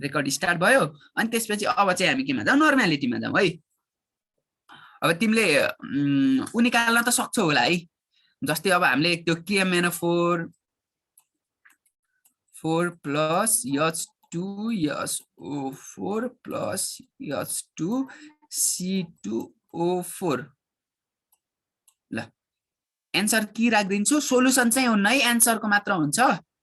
Record start भयो अनि त्यसपछि अब चाहिँ हामी केमा जाउँ नर्मालिटीमा जाउँ है अब तिमीले उ निकाल्न त सक्छौ होला है जस्तै अब हामीले त्यो KMNO4 plus H2 SO4 plus H2 C2O4 ल एन्सर के राख्दिन्छु सोलुसन चाहिँ हुन्न है एन्सरको मात्र हुन्छ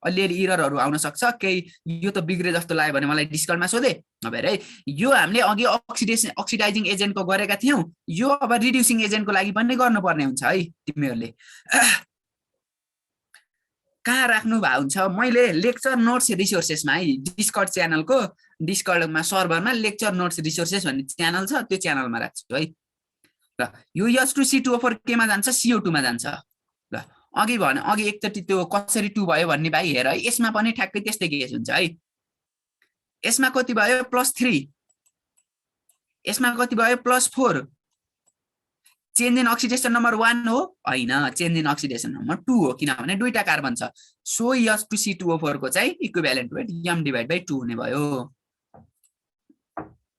अलिअलि इररहरु आउन सक्छ केही यो त बिग्रे जस्तो लाग्यो भने मलाई डिस्कर्डमा सोधे नभएर है यो हामीले अघि अक्सिडाइजिङ एजेन्टको गरेका थियौ यो अब रिड्युसिङ एजेन्टको लागि पनि गर्नुपर्ने हुन्छ है तिमीहरुले कहाँ राख्नु भएको हुन्छ मैले लेक्चर नोट्स रिसोर्सेसमा है डिस्कर्ड च्यानलको डिस्कर्डमा सर्भरमा लेक्चर नोट्स रिसोर्सेस भन्ने च्यानल छ त्यो च्यानलमा राख्छु है ल यो H2C2O4 केमा जान्छ CO2 मा जान्छ ल अघि भने अघि एकचोटी त्यो कसरी 2 भयो भन्ने भाइ हेर है यसमा पनि ठ्याक्कै त्यस्तै केस हुन्छ है यसमा कति भयो +3 यसमा कति भयो +4 चेन्ज इन अक्सिडेसन नम्बर 1 हो हैन चेन्ज इन अक्सिडेसन नम्बर 2 हो किनभने दुईटा कार्बन छ सो H2C2O4 को चाहिँ इक्विभ्यालेन्ट वेट m/2 हुने भयो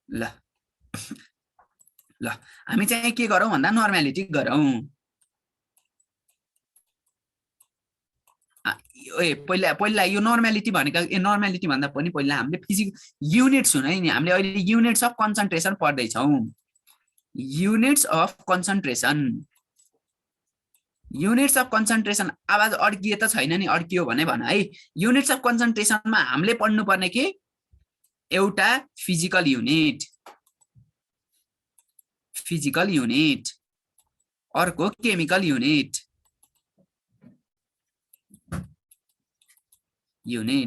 ल ल हामी चाहिँ के गरौँ भन्दा नर्मालिटी गरौँ पहिला यो नर्मालिटी भनेको नर्मालिटी भन्दा पनि पहिला हामीले फिजिकल युनिट्स हुन है नि हामीले अहिले युनिट्स अफ कन्सन्ट्रेसन पढ्दै छौं युनिट्स अफ कन्सन्ट्रेसन आवाज अड्किए त छैन नि अड्कियो भने भन है युनिट्स अफ कन्सन्ट्रेसनमा हामीले पढ्नु पर्ने के एउटा फिजिकल युनिट अर्को केमिकल युनिट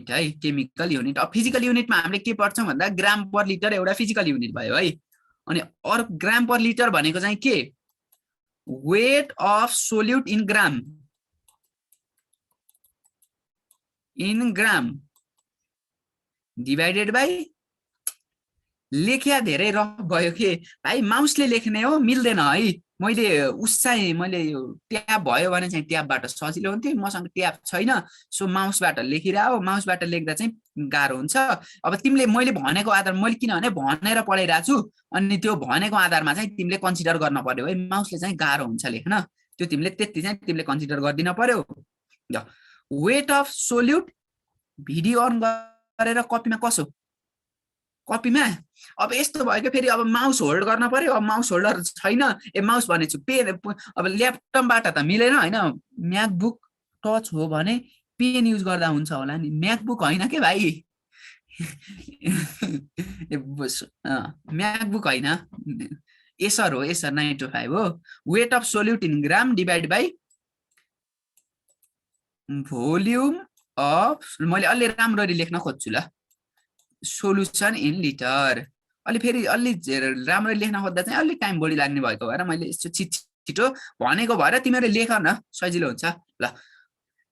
है केमिकल युनिट अब फिजिकल युनिटमा हामीले के पढ्छौं भन्दा ग्राम पर लिटर एउटा फिजिकल युनिट भयो है अनि अर्को ग्राम पर लिटर भनेको चाहिँ के weight of solute in gram divided by लेख्या धेरै रफ भयो के भाइ माउसले लेख्ने हो मिल्दैन है मैले मैले यो ट्याब भयो भने चाहिँ ट्याबबाट सजिलो हुन्थ्यो मसँग ट्याब छैन सो माउसबाट लेखिरा हो माउसबाट लेख्दा चाहिँ गाह्रो हुन्छ अब तिमीले मैले भनेको आधार मैले किनभने भनेर पढाइरा छु अनि त्यो भनेको आधारमा चाहिँ तिमीले कन्सिडर गर्न पर्यो है माउसले चाहिँ गाह्रो हुन्छ लेख्न त्यो तिमीले त्यति चाहिँ तिमीले कन्सिडर गर्दिन पर्यो ल वेट अफ सोल्युट भिडियो अन गरेर कपीमा कसो कपीमा अब यस्तो भएको फेरि अब माउस होल्ड गर्न पर्यो अब माउस होल्डर छैन माउस भनेछु पेन अब ल्यापटपबाट त मिलेन हैन म्याकबुक टच हो भने पेन युज गर्दा हुन्छ होला नि म्याकबुक हैन के भाइ म्याकबुक हैन एसर हो एसर 925 हो weight of solute in gram divide by volume of मैले अलि राम्ररी लेख्न खोज्छु ल सोल्युसन इन लिटर अलि फेरि अलि राम्ररी लेख्न खोज्दा चाहिँ अलि टाइम बढी लाग्ने भएको भएर मैले यस्तो छिटो भनेको भएर तिमीहरुले लेख न सजिलो हुन्छ ल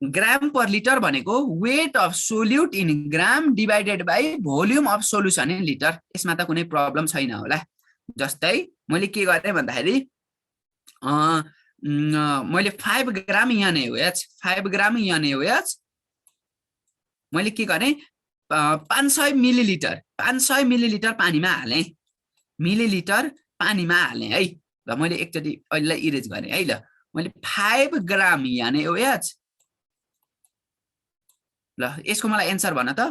ग्राम पर लिटर भनेको weight of solute in gram divided by volume of solution in litre यसमा त कुनै प्रब्लम छैन होला जस्तै मैले के गरे भन्दाखेरि मैले 5 ग्राम NaOH 5 ग्राम NaOH मैले के गरे 500 मिलिलिटर पानीमा हाले है ल मैले एकचोटी अहिले इरेज गरे है ल मैले 5 ग्राम NaOH ल यसको मलाई एन्सर भन त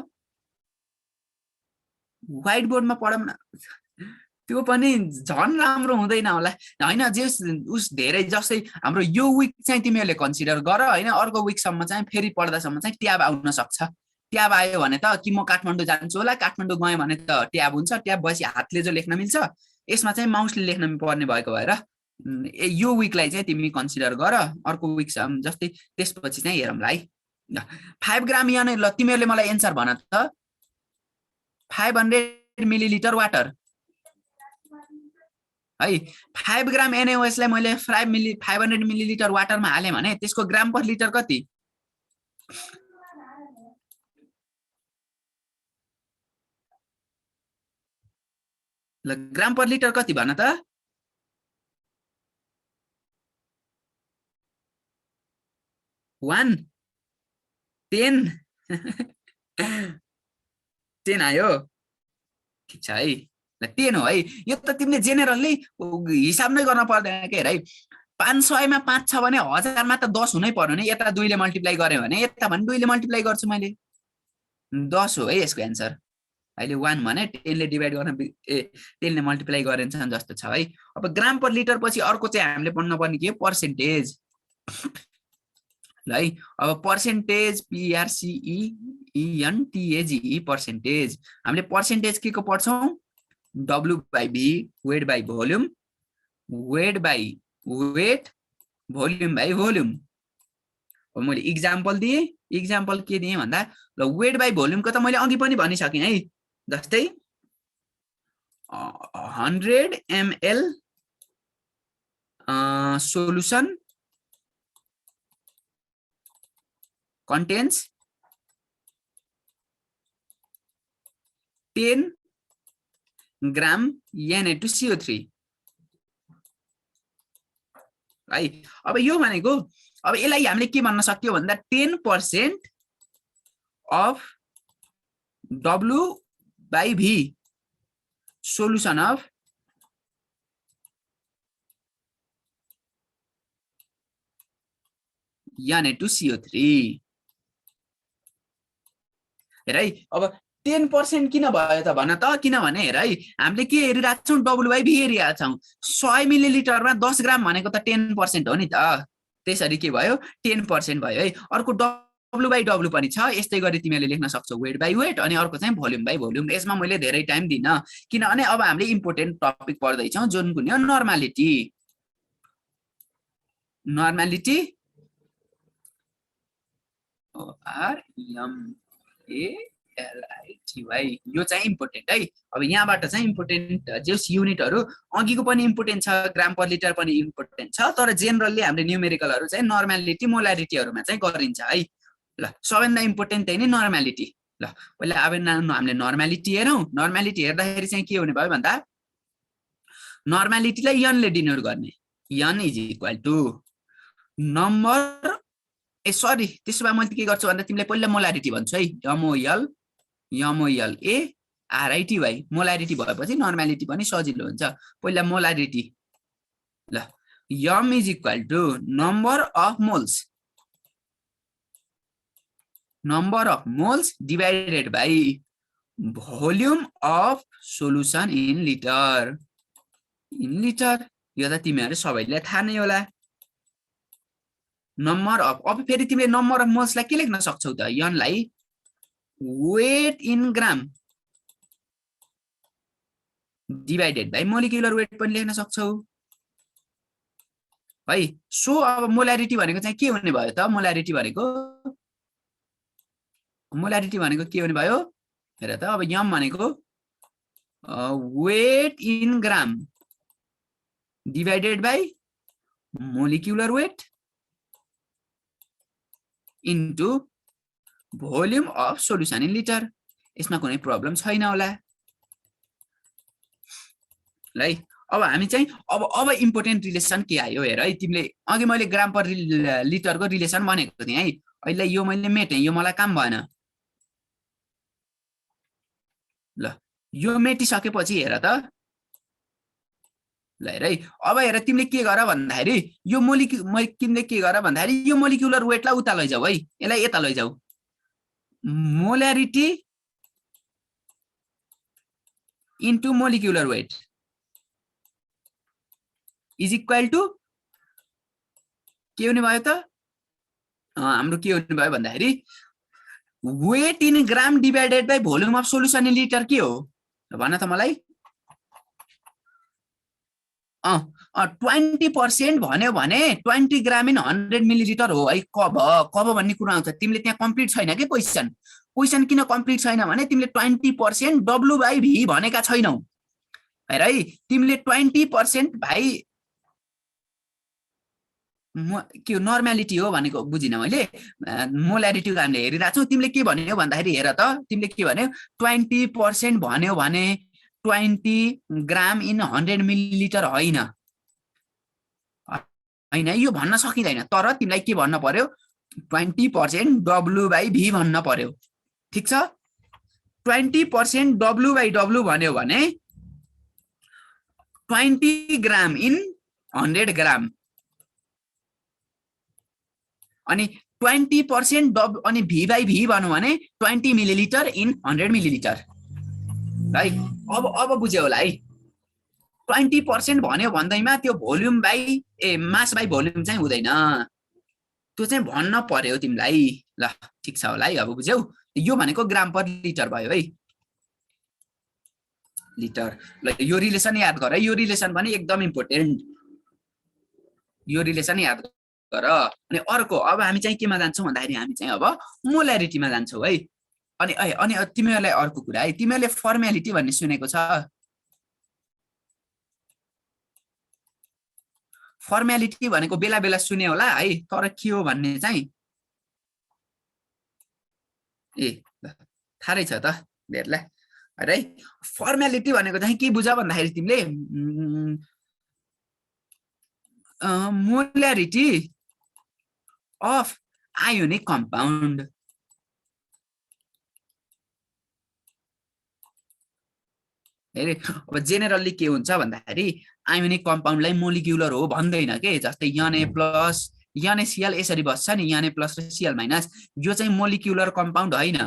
व्हाइट बोर्डमा पढम न त्यो पनि झन राम्रो हुँदैन होला हैन जे उस धेरै जस्तै हाम्रो यो वीक चाहिँ तिमीहरुले कन्सिडर गर हैन अर्को वीक सम्म चाहिँ फेरि पढ्दासम्म चाहिँ ट्याब आउन सक्छ ट्याब आयो भने त कि म काठमाडौँ जान्छु होला काठमाडौँ गए भने त ट्याब हुन्छ ट्याब भएपछि हातले जो लेख्न मिल्छ यसमा चाहिँ माउसले लेख्न पर्ने भएको भएर यो वीकलाई चाहिँ तिमी कन्सिडर गर अर्को वीक जस्तै त्यसपछि चाहिँ हेरौँला है 5 ग्राम NaOH ल तिमीहरुले मलाई एन्सर भन त 500 मिलिलिटर वाटर है 5 ग्राम NaOH लाई मैले 500 मिलिलिटर वाटरमा हाले भने त्यसको ग्राम पर लिटर कति ल ग्राम पर लिटर कति भन त 1 10 10 आयो ठिक छ है ल 10 हो है यो त तिमीले जेनेरली हिसाब नै गर्न पर्दैन के हेर है 500 मा 5 छ भने 1000 मा त 10 हुनै पर्यो नि यता 2 ले मल्टिप्लाई गरे भने यता पनि 2 ले मल्टिप्लाई गर्छु मैले 10 हो है यसको आन्सर अहिले 1 भने 10 ले डिभाइड गर्न 10 ले मल्टिप्लाई गरिन्छ जस्तो छ है अब ग्राम पर लिटर पछि अर्को चाहिँ हामीले पढ्न पर्ने के हो पर्सेन्टेज ल है अब पर्सेन्टेज PRCENTAGE पर्सेन्टेज हामीले पर्सेन्टेज के को पढ्छौं W by V weight by volume weight by weight volume by volume अब मैले इक्जाम्पल दिए इक्जाम्पल के दिए भन्दा ल वेट by भोल्युम को त मैले अघि पनि भनिसके है जस्तै 100 ml solution contains 10 gram Na2CO3 है अब यो भनेको अब यसलाई हामीले के भन्न सक्यो भन्दा 10% of W by V solution of Na2CO3 हेर है अब 10% किन भयो त भन त किनभने हेर है हामीले के हेरिरहेको छौं W by V हेरिरहेको छौं 100 मिलिलिटरमा 10 ग्राम भनेको त 10% हो नि त त्यसरी के भयो 10% भयो है अर्को W by W पनि छ यस्तै गरी तिमीले लेख्न सक्छौ वेट by वेट अनि अर्को चाहिँ भोल्युम by भोल्युम यसमा मैले धेरै टाइम दिन किनभने अब हामीले इम्पोर्टेन्ट टपिक पढ्दै छौं जुन कुन हो नर्मालिटी नर्मालिटी RMALITY यो चाहिँ इम्पोर्टेन्ट है अब यहाँबाट चाहिँ इम्पोर्टेन्ट जेस युनिटहरु अघिको पनि इम्पोर्टेन्ट छ ग्राम पर लिटर पनि इम्पोर्टेन्ट छ तर जेनरली हामीले न्यूमेरिकलहरु चाहिँ नर्मालिटी मोलारिटीहरुमा चाहिँ गरिन्छ है ल सबैभन्दा इम्पोर्टेन्ट चाहिँ नि नर्मालिटी ल पहिला अब हामीले नर्मालिटी हेरौं नर्मालिटी हेर्दाखेरि चाहिँ के हुने भयो भन्दा नर्मालिटीलाई n ले डिनोट गर्ने n = नम्बर सरी त्यसो भए मैले के गर्छु भन्दा तिमीले पहिला मोलारिटी भन्छु है MOLA RITY मोलारिटी भएपछि नर्मालिटी पनि सजिलो हुन्छ पहिला मोलारिटी ल m = number of moles divided by volume of solution in liter यो त तिमीहरु सबैले थाहा नै होला नम्बर अफ अब फेरि तिमीले नम्बर अफ मोल्स लाई के लेख्न सक्छौ त n लाई weight in gram divided by molecular weight पनि लेख्न सक्छौ है सो अब मोलारिटी भनेको चाहिँ के हुने भयो त मोलारिटी भनेको के हुने भयो हेर त अब m भनेको weight in gram divided by molecular weight into volume of solution in liter यसमा कुनै प्रब्लम छैन होला ल अब हामी चाहिँ अब इम्पोर्टेन्ट रिलेसन के आयो हेर है तिमीले अघि मैले ग्राम पर लिटर को रिलेसन भनेको थिए है अहिले यो मैले मेटे यो मलाई काम भएन ल यो मेटिसकेपछि हेर त ल हेर है अब हेर तिमीले के गर भन्दाखेरि यो तिमीले के गर भन्दाखेरि यो मोलिकुलर वेटलाई उता लैजाऊ है यसलाई यता लैजाऊ मोलारिटी इन्टु मोलिकुलर वेट = के हुने भयो त हाम्रो के हुने भयो भन्दाखेरि weight in gram divided by volume of solution in litre के हो भन त मलाई 20% भन्यो भने 20 ग्राम इन 100 मिलिलिटर हो है कब भन्ने कुरा आउँछ तिमीले त्यहाँ कम्प्लिट छैन के क्वेशन किन कम्प्लिट छैन भने तिमीले 20% W by V भनेका छैनौ हेर है तिमीले 20% भाइ के नर्मालिटी हो भनेको बुझिन मैले मोलारिटी हामीले हेरिरहेको छौ तिमीले के भन्यौ भन्दाखेरि हेर त तिमीले के भन्यौ 20% भन्यौ भने 20 ग्राम इन 100 मिलिलिटर हैन यो भन्न सकिदैन तर तिमीलाई के भन्न पर्यो 20% W by V भन्न पर्यो ठीक छ 20% W/W भन्यो भने 20 ग्राम इन 100 ग्राम अनि 20% अनि V/V भन्नु भने 20 मिलिलिटर इन 100 मिलिलिटर है। अब बुझ्यो होला है। 20% भन्यो भन्दैमा त्यो volume by mass by volume चाहिँ हुँदैन, त्यो चाहिँ भन्न पर्यो तिमीलाई। ल ठीक छ होला है, अब बुझ्यौ। यो भनेको ग्राम पर लिटर भयो है, लिटर। ल यो रिलेसन याद गर है, यो रिलेसन पनि एकदम इम्पोर्टेन्ट, यो रिलेसन याद गर। अनि अर्को अब हामी चाहिँ केमा जान्छौँ भन्दाखेरि हामी चाहिँ अब मोलारिटीमा जान्छौँ है। अनि तिमीहरूलाई अर्को कुरा है, तिमीहरूले फर्मालिटी भन्ने सुनेको छ? फर्मालिटी भनेको बेला बेला सुने होला है, तर के हो भन्ने चाहिँ थाहै छ त धेरैलाई है। फर्मालिटी भनेको चाहिँ के बुझ भन्दाखेरि तिमीले मोलारिटी अफ आयोनिक कम्पाउन्ड। अब जेनरली के हुन्छ भन्दाखेरि आयोनिक कम्पाउन्डलाई मोलिक्युलर हो भन्दैन के, जस्तै Na+ NaCl यसरी बस्छ नि, Na+ र Cl-, यो चाहिँ मोलिक्युलर कम्पाउन्ड होइन,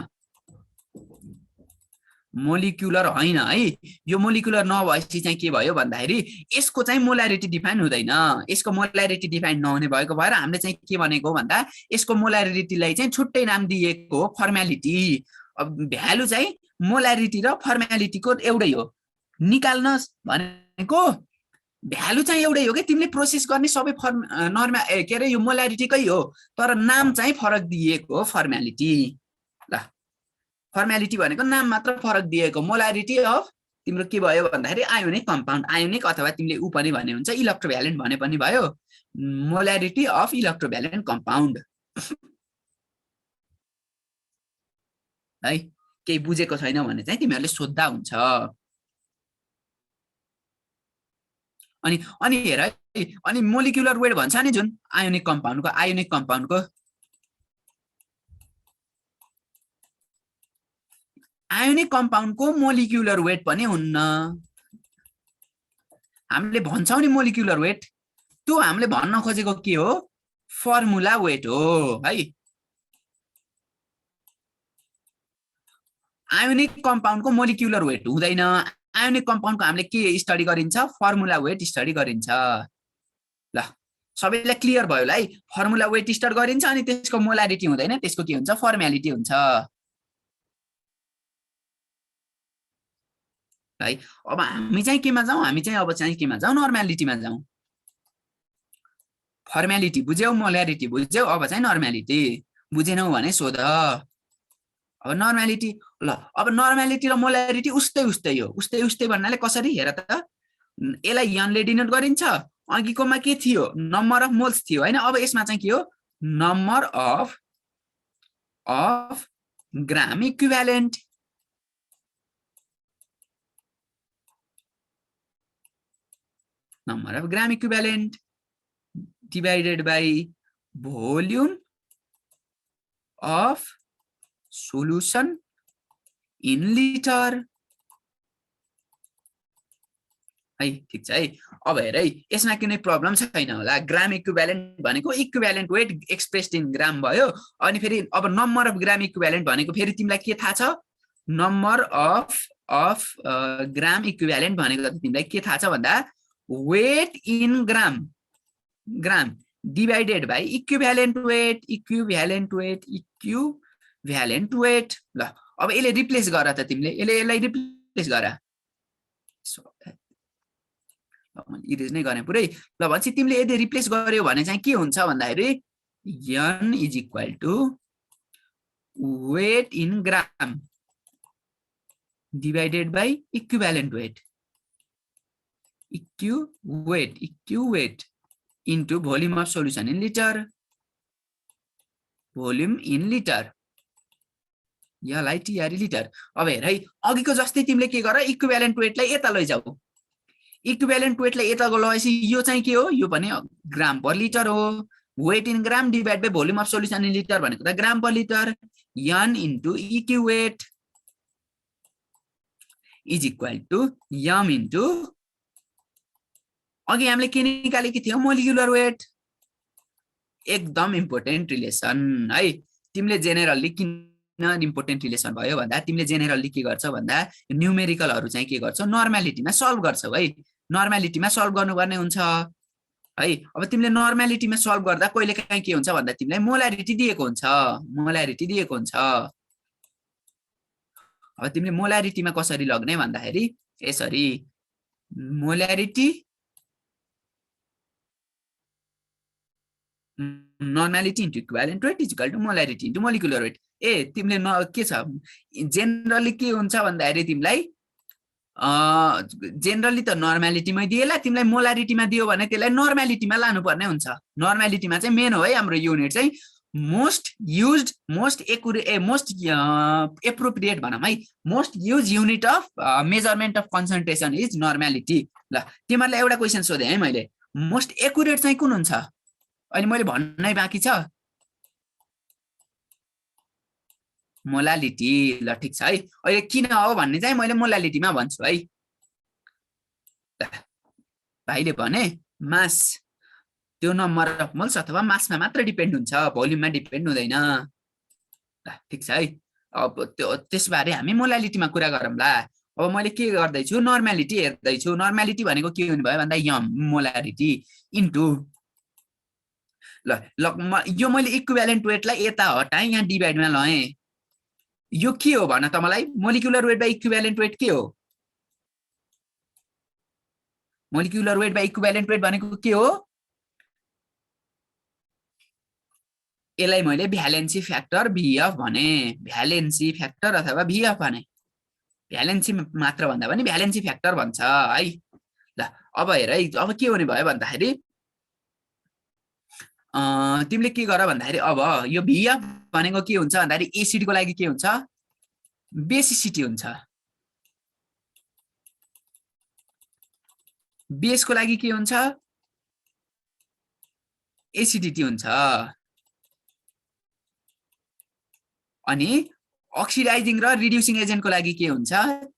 मोलिक्युलर होइन है। यो मोलिक्युलर नभएपछि चाहिँ के भयो भन्दाखेरि यसको चाहिँ मोलारिटी डिफाइन हुँदैन। यसको मोलारिटी डिफाइन नहुने भएको भएर हामीले चाहिँ के भनेको भन्दा यसको मोलारिटीलाई चाहिँ छुट्टै नाम दिएको हो, फर्मालिटी। अब भ्यालु चाहिँ मोलारिटी र फर्मालिटीको एउटै हो, निकाल्न भनेको भ्यालु चाहिँ एउटै हो कि, तिमीले प्रोसेस गर्ने सबै नर्मल के अरे यो मोलारिटीकै हो, तर नाम चाहिँ फरक दिएको हो फर्मालिटी। ल फर्मालिटी भनेको नाम मात्र फरक दिएको। मोलारिटी अफ तिम्रो के भयो भन्दाखेरि आयोनिक कम्पाउन्ड, आयोनिक अथवा तिमीले ऊ पनि भने हुन्छ इलेक्ट्रोभ्यालेन्ट भने पनि भयो, मोलारिटी अफ इलेक्ट्रोभ्यालेन्ट कम्पाउन्ड है। केही बुझेको छैन भने चाहिँ तिमीहरूले सोध्दा हुन्छ। अनि हेर है, अनि मोलिक्युलर वेट भन्छ नि जुन आयोनिक कम्पाउन्डको आयोनिक कम्पाउन्डको मोलिक्युलर वेट पनि हुन्न। हामीले भन्छौँ नि मोलिक्युलर वेट, त्यो हामीले भन्न खोजेको के हो, फर्मुला वेट हो है। आयोनिक कम्पाउन्डको मोलिक्युलर वेट हुँदैन। आयोनिक कम्पाउन्डको हामीले के स्टडी गरिन्छ, फर्मुला वेट स्टडी गरिन्छ। ल सबैलाई क्लियर भयो होला है, फर्मुला वेट स्टडी गरिन्छ अनि त्यसको मोलारिटी हुँदैन, त्यसको के हुन्छ, फर्मालिटी हुन्छ है। अब हामी चाहिँ केमा जाउँ, हामी चाहिँ अब चाहिँ केमा जाउँ, नर्मालिटीमा जाउँ। फर्मालिटी बुझ्यौ, मोलारिटी बुझ्यौ, अब चाहिँ नर्मालिटी बुझेनौ भने सोध। अब नर्मालिटी, ल अब नर्मालिटी र मोलारिटी उस्तै हो। उस्तै भन्नाले कसरी हेर त, यसलाई यनले डिनोट गरिन्छ, अघिकोमा के थियो, नम्बर अफ मोल्स थियो हैन। अब यसमा चाहिँ के हो, number of gram equivalent, number of gram equivalent divided by volume of solution in litre है। ठीक छ है। अब हेर है, यसमा कुनै प्रब्लम छैन होला। ग्राम इक्विभ्यालेन्ट भनेको इक्विभ्यालेन्ट वेट एक्सप्रेस्ड इन ग्राम भयो। अनि फेरि अब नम्बर अफ ग्राम इक्विभ्यालेन्ट भनेको फेरि तिमीलाई के थाहा छ, नम्बर अफ ग्राम इक्विभ्यालेन्ट भनेको तिमीलाई के थाहा छ भन्दा weight in gram divided by equivalent weight. ल अब यसले रिप्लेस गर त, तिमीले यसलाई रिप्लेस गर। इरेज नै गर्ने पुरै। ल भनेपछि तिमीले यदि रिप्लेस गर्यो भने चाहिँ के हुन्छ भन्दाखेरि n is equal to weight in gram divided by equivalent weight into volume of solution in litre, volume in litre, LITR litre. अब हेर है, अघिको जस्तै तिमीले के गर, इक्विभ्यालेन्ट वेटलाई यता लैजाऊ, इक्विभ्यालेन्ट वेटलाई यता लगेपछि यो चाहिँ के हो, यो पनि ग्राम पर लिटर हो। Weight in gram divide by volume of solution in litre भनेको त gram per litre, n into eq weight is equal to m into अघि हामीले के निकालेको थियो मोलिकुलर वेट एकदम इम्पोर्टेन्ट रिलेसन है तिमीले जेनेरली किन इम्पोर्टेन्ट रिलेसन भयो भन्दा तिमीले जेनेरली के गर्छौ भन्दा न्युमेरिकलहरु चाहिँ के गर्छौ नर्मालिटीमा सल्भ गर्छौ है नर्मालिटीमा सल्भ गर्नुपर्ने हुन्छ है अब तिमीले नर्मालिटीमा सल्भ गर्दा कहिले काहीँ के हुन्छ भन्दा तिमीलाई मोलारिटी दिएको हुन्छ अब तिमीले मोलारिटीमा कसरी लग्ने भन्दाखेरि यसरी molarity normality into equivalent weight is equal to molarity into molecular weight ए तिमीले के छ जेनरली के हुन्छ भन्दाखेरि तिमीलाई जेनरली त नर्मालिटीमै दिएला तिमीलाई मोलारिटीमा दियो भने त्यसलाई नर्मालिटीमा लानुपर्ने हुन्छ नर्मालिटीमा चाहिँ मेन हो है हाम्रो युनिट चाहिँ मोस्ट युज्ड मोस्ट एप्रोप्रिएट भनौँ है most use unit of measurement of concentration is normality ल तिमीहरूलाई एउटा क्वेसन सोधेँ है मैले मोस्ट एकुरेट चाहिँ कुन हुन्छ अहिले मैले भन्नै बाँकी छ मोलालिटी ल ठीक छ है अहिले किन हो भन्ने चाहिँ मैले मोलालिटीमा भन्छु है भाइले भने मास त्यो नम्बर अफ मोल्स अथवा मासमा मात्र डिपेन्ड हुन्छ भोल्युममा डिपेन्ड हुँदैन ठीक छ है अब त्यो त्यसबारे हामी मोलालिटीमा कुरा गरौँला अब मैले के गर्दैछु नर्मालिटी हेर्दैछु नर्मालिटी भनेको के हुने भयो भन्दा यम मोलारिटी इन्टु ल यो मैले इक्विभ्यालेन्ट वेटलाई यता हटाएँ यहाँ डिभाइडमा लएँ यो के हो भन त मलाई molecular weight by equivalent weight के हो molecular weight by equivalent weight भनेको के हो यसलाई मैले भ्यालेन्सी फ्याक्टर भिएफ भने भ्यालेन्सी फ्याक्टर अथवा भिएफ भने भ्यालेन्सी मात्र भन्दा पनि भ्यालेन्सी फ्याक्टर भन्छ है ल अब हेर है अब के हुने भयो भन्दाखेरि तिमीले के गर भन्दाखेरि अब यो भिएफ भनेको के हुन्छ भन्दाखेरि एसिडको लागि के हुन्छ बेसिसिटी हुन्छ बेसको लागि के हुन्छ एसिडिटी हुन्छ अनि अक्सिडाइजिङ र रिड्युसिङ एजेन्टको लागि के हुन्छ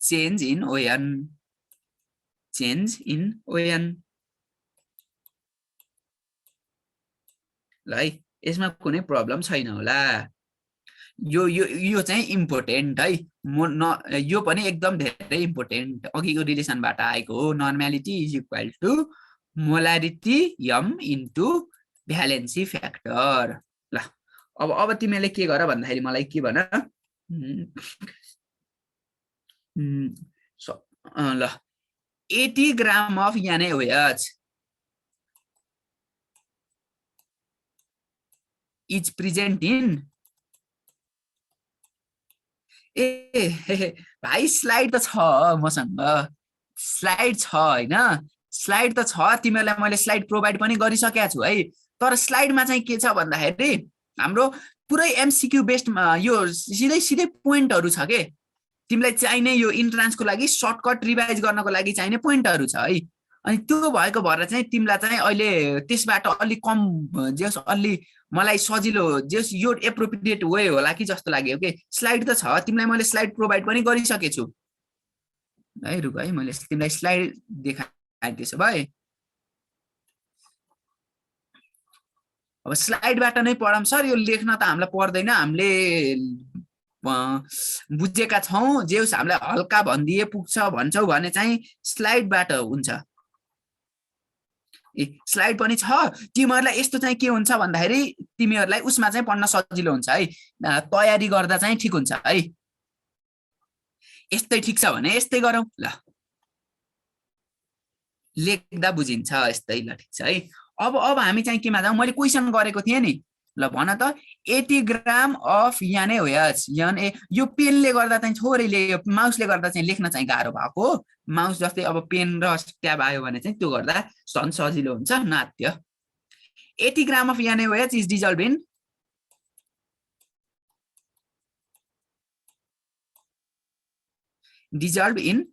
चेन्ज इन ओएन ल है यसमा कुनै प्रब्लम छैन होला यो चाहिँ इम्पोर्टेन्ट है यो पनि एकदम धेरै इम्पोर्टेन्ट अघिको रिलेसनबाट आएको हो normality is equal to molarity यम इन्टु भ्यालेन्सी फ्याक्टर ल अब तिमीले के गर भन्दाखेरि मलाई के भन ल 80 ग्राम of NaOH is present in भाइ स्लाइड त छ मसँग स्लाइड छ हैन स्लाइड त छ तिमीलाई मैले स्लाइड प्रोवाइड पनि गरिसकेको छु है तर स्लाइडमा चाहिँ के छ भन्दाखेरि हाम्रो पुरै एमसीक्यू बेस्ड यो सिधै पोइन्टहरु छ के तिमीलाई चाहिने यो इन्ट्रान्सको लागि सर्टकट रिभाइज गर्नको लागि चाहिने पोइन्टहरु छ है अनि त्यो भएको भएर चाहिँ तिमीलाई चाहिँ अहिले त्यसबाट अलि कम जस अलि मलाई सजिलो जस यो एप्रोप्रिएट वे होला कि जस्तो लाग्यो के स्लाइड त छ तिमीलाई मैले स्लाइड प्रोवाइड पनि गरिसके छु है रुक है मैले तिमीलाई स्लाइड देखाए त्यसो भए अब स्लाइडबाट नै पढाम सर यो लेख्न त हामीलाई पर्दैन हामीले बुझेका छौं जेउस हामीलाई हल्का भन्दिए पुग्छ भन्छौ भने चाहिँ स्लाइडबाट हुन्छ स्लाइड पनि छ तिमीहरुलाई यस्तो चाहिँ के हुन्छ भन्दाखेरि तिमीहरुलाई उसमा चाहिँ पढ्न सजिलो हुन्छ है तयारी गर्दा चाहिँ ठीक हुन्छ है यस्तै ठीक छ भने यस्तै गरौँ ल लेख्दा बुझिन्छ यस्तै ल ठीक छ है अब हामी चाहिँ केमा जाऊ मैले क्वेशन गरेको थिए नि ल भन त 80 ग्राम अफ NaOH यो पेनले गर्दा चाहिँ थोरैले माउसले गर्दा चाहिँ लेख्न चाहिँ गाह्रो भएको माउस जस्तै अब पेन र ट्याब आयो भने चाहिँ त्यो गर्दा झन् सजिलो हुन्छ नात्य 80 ग्राम of NaOH is dissolve in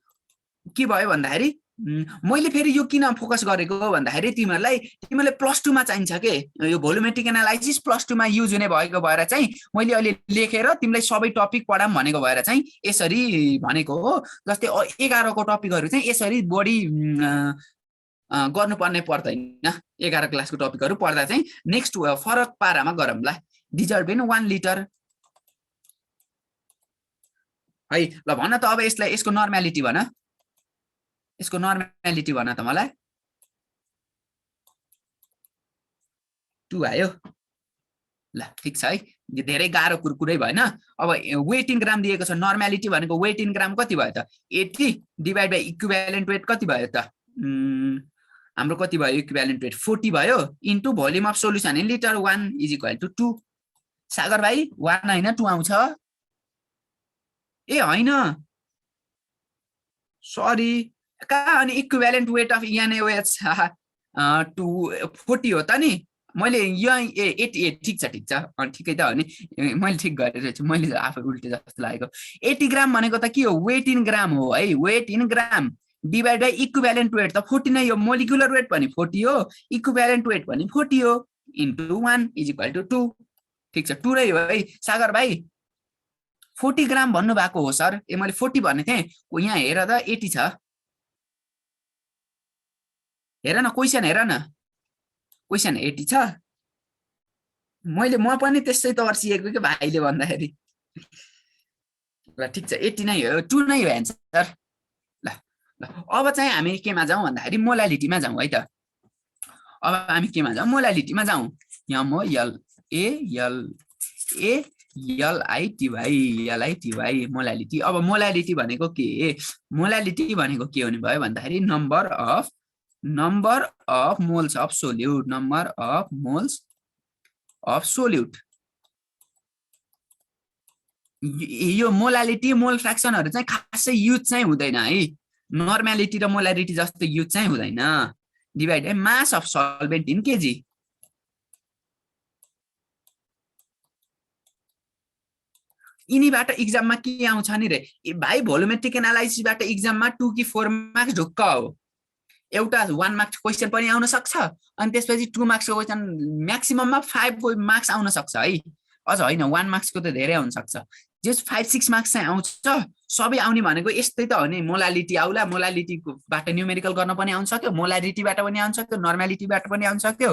के भयो भन्दाखेरि मैले फेरि यो किन फोकस गरेको भन्दाखेरि तिमीहरूलाई +2 मा चाहिन्छ के यो भोल्युमेट्रिक एनालाइसिस +2 मा युज हुने भएको भएर चाहिँ मैले अहिले लेखेर तिमीलाई सबै टपिक पढाम भनेको भएर चाहिँ यसरी भनेको हो। जस्तै 11 को टपिकहरू चाहिँ यसरी बढी गर्नुपर्ने पर्दैन। 11 क्लासको टपिकहरू पढ्दा चाहिँ नेक्स्ट फरक पारामा गरौँला। डिजर्भ इन 1 लिटर है। ल भन त अब यसको नर्मालिटी भन, यसको नर्मालिटी भन त मलाई। 2 आयो। ल ठीक छ है, धेरै गाह्रो कुरै भएन। अब वेट इन ग्राम दिएको छ, नर्मालिटी भनेको वेट इन ग्राम कति भयो त 80 डिभाइड बाइ इक्विभ्यालेन्ट वेट कति भयो त हाम्रो कति भयो इक्विभ्यालेन्ट वेट 40 भयो into volume of solution in litre 1 is equal to 2। Sagar भाइ 1 हैन 2 आउँछ। ए हैन सरी, कहाँ अनि इक्विभ्यालेन्ट वेट अफ NaOH 40 हो त नि। मैले यहाँ 88 ठिक छ अनि ठिकै त हो नि, मैले ठिक गरेर छु, मैले आफै उल्टे जस्तो लागेको। 80 ग्राम भनेको त के हो वेट इन ग्राम हो है। Weight in gram divide by equivalent weight त 40 नै हो। मोलिकुलर वेट पनि 40 हो, इक्विभ्यालेन्ट वेट पनि 40 हो इन्टु 1 इज इक्वल टु 2। ठिक छ 2 नै हो है सागर भाइ। 40 ग्राम भन्नु भएको हो सर। ए मैले 40 भन्ने थिएँ, यहाँ हेर त 80 छ। हेर न क्वेसन, हेर न क्वेसन 80 छ। म पनि त्यस्तै तर्सिएको के भाइले भन्दाखेरि। ल ठिक छ 80 नै हो, 2 नै हो एन्सर। ल अब चाहिँ हामी केमा जाउँ भन्दाखेरि मोलालिटीमा जाउँ है त। अब हामी केमा जाउँ मोलालिटीमा जाउँ। MOLALITY molality. अब मोलालिटी भनेको के, मोलालिटी भनेको के हुने भयो भन्दाखेरि number of moles of solute, number of moles of solute. यो मोलालिटी मोल फ्र्याक्सनहरु चाहिँ खासै युज चाहिँ हुँदैन है। नर्मालिटी र मोलालिटी जस्तो युज चाहिँ हुँदैन। Divide by mass of solvent in kg. यिनीबाट एक्जाममा के आउँछ नि रे भाइ, भोल्युमेट्रिक एनालाइसिसबाट एक्जाममा 2 कि 4 मार्क्स ढुक्क हो। एउटा 1 मार्क्स क्वेसन पनि आउन सक्छ अनि त्यसपछि 2 मार्क्सको क्वेसन म्याक्सिमममा 5 को मार्क्स आउन सक्छ है। अझ हैन 1 मार्क्सको त धेरै आउन सक्छ। जस 5-6 मार्क्स चाहिँ आउँछ। सबै आउने भनेको यस्तै त हो नि। मोलालिटी आउला, मोलालिटीबाट न्युमेरिकल गर्न पनि आउन सक्यो, मोलालिटीबाट पनि आउन सक्यो, नर्मालिटीबाट पनि आउन सक्यो।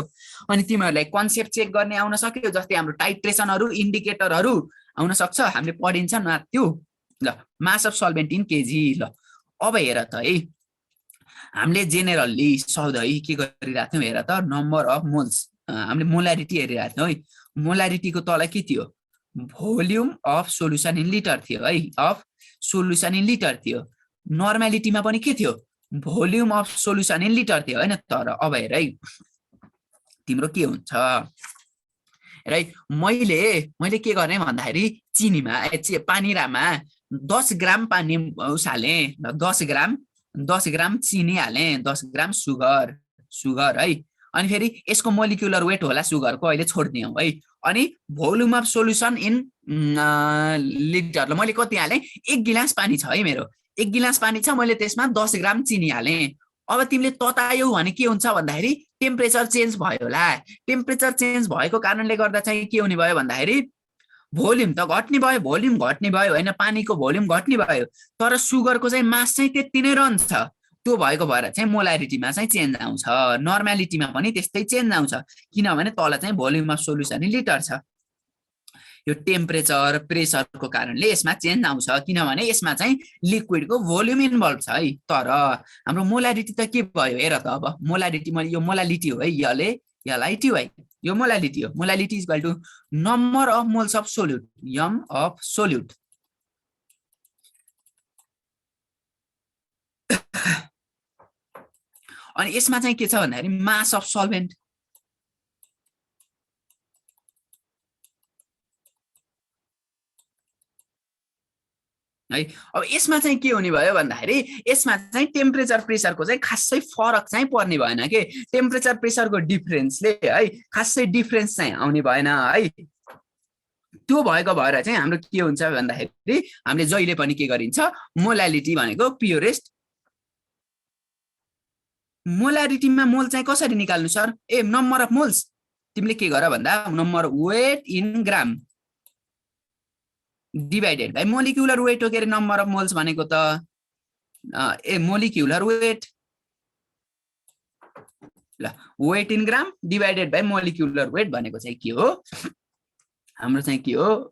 अनि तिमीहरुलाई कन्सेप्ट चेक गर्ने आउन सक्यो, जस्तै हाम्रो टाइट्रेसनहरु, इन्डिकेटरहरु आउन सक्छ। हामीले पढिन्छ न त्यो। ल मास अफ सल्भेन्ट इन केजी। ल अब हेर त है, हामीले जेनेरली सधैँ के गरिरहेको थियौँ हेर त, नम्बर अफ मोल्स। हामीले मोलारिटी हेरिरहेको थियौँ है। मोलारिटीको तल के थियो, volume of solution in litre थियो है, अफ सोल्युसन इन लिटर थियो। नर्मालिटीमा पनि के थियो, volume of solution in litre थियो हैन। तर अब हेर है तिम्रो के हुन्छ र मैले के गर्ने भन्दाखेरि चिनीमा पानीरामा 10 ग्राम पानी उसाले, 10 ग्राम चिनी हाले, 10 ग्राम सुगर है। अनि फेरि यसको मोलिकुलर वेट होला सुगरको, अहिले छोड्दियौँ है। अनि volume of solution in litre ल मैले कति हालेँ, 1 गिलास पानी छ है मेरो। 1 गिलास पानी छ, मैले त्यसमा 10 ग्राम चिनी हालेँ। अब तिमीले ततायौ भने के हुन्छ भन्दाखेरि टेम्परेचर चेन्ज भयो होला। टेम्परेचर चेन्ज भएको कारणले गर्दा चाहिँ के हुने भयो भन्दाखेरि भोल्युम त घट्ने भयो, भोल्युम घट्ने भयो हैन, पानीको भोल्युम घट्ने भयो। तर सुगरको चाहिँ मास चाहिँ त्यति नै रहन्छ। त्यो भएको भएर चाहिँ मोलारिटीमा चाहिँ चेन्ज आउँछ। नर्मालिटीमा पनि त्यस्तै चेन्ज आउँछ, किनभने तल चाहिँ volume of solution in litre छ। यो टेम्परेचर प्रेसरको कारणले यसमा चेन्ज आउँछ, किनभने यसमा चाहिँ लिक्विडको भोल्युम इन्भल्भ छ है। तर हाम्रो मोलारिटी त के भयो हेर त। अब मोलारिटी, यो मोलालिटी हो है, LALITY यो मोलालिटी हो। Molality is equal to number of moles of solute, m of solute. अनि यसमा चाहिँ के छ भन्दाखेरि मास अफ सल्भेन्ट है। अब यसमा चाहिँ के हुने भयो भन्दाखेरि यसमा चाहिँ टेम्परेचर प्रेसरको चाहिँ खासै फरक चाहिँ पर्ने भएन के। टेम्परेचर प्रेसरको डिफरेन्सले है खासै डिफरेन्स चाहिँ आउने भएन है। त्यो भएको भएर चाहिँ हाम्रो के हुन्छ भन्दाखेरि हामीले जहिले पनि के गरिन्छ, मोलालिटी भनेको प्योरेस्ट मोलारिटीमा मोल चाहिँ कसरी निकाल्नु सर? Number of moles. तिमीले के गर भन्दा number weight in gram divided by molecular weight हो के अरे नम्बर अफ मोल्स भनेको त मोलिकुलर वेट। ल weight in gram divided by molecular weight भनेको चाहिँ के हो? हाम्रो चाहिँ के हो?